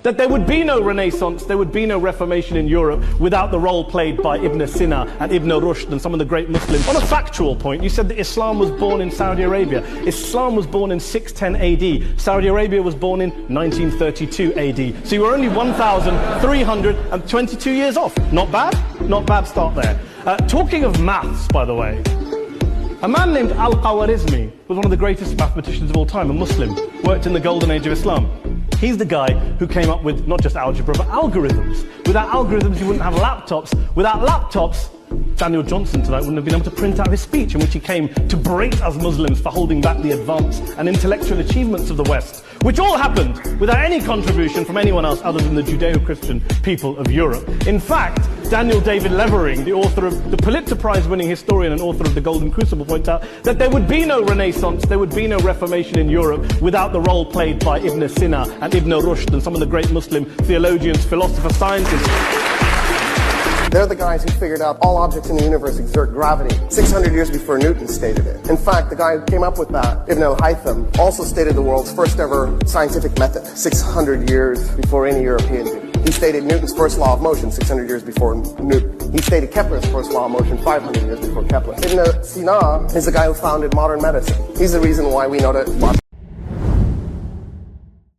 That there would be no Renaissance, there would be no Reformation in Europe without the role played by Ibn Sina and Ibn Rushd and some of the great Muslims. On a factual point, you said that Islam was born in Saudi Arabia. Islam was born in 610 AD. Saudi Arabia was born in 1932 AD. So you were only 1,322 years off. Not bad? Not bad start there. Talking of maths, by the way, a man named Al-Khwarizmi was one of the greatest mathematicians of all time, a Muslim, worked in the golden age of Islam. He's the guy who came up with not just algebra, but algorithms. Without algorithms, you wouldn't have laptops. Without laptops, Daniel Johnson tonight wouldn't have been able to print out his speech in which he came to berate us Muslims for holding back the advance and intellectual achievements of the West, which all happened without any contribution from anyone else other than the Judeo-Christian people of Europe. In fact, Daniel David Levering, the author of the Pulitzer Prize-winning historian and author of The Golden Crucible, points out that there would be no Renaissance, there would be no Reformation in Europe without the role played by Ibn Sina and Ibn Rushd and some of the great Muslim theologians, philosophers, scientists. They're the guys who figured out all objects in the universe exert gravity 600 years before Newton stated it. In fact, the guy who came up with that, Ibn al-Haytham, also stated the world's first ever scientific method 600 years before any European did. He stated Newton's first law of motion 600 years before Newton. He stated Kepler's first law of motion 500 years before Kepler. Ibn Sina is the guy who founded modern medicine. He's the reason why we know that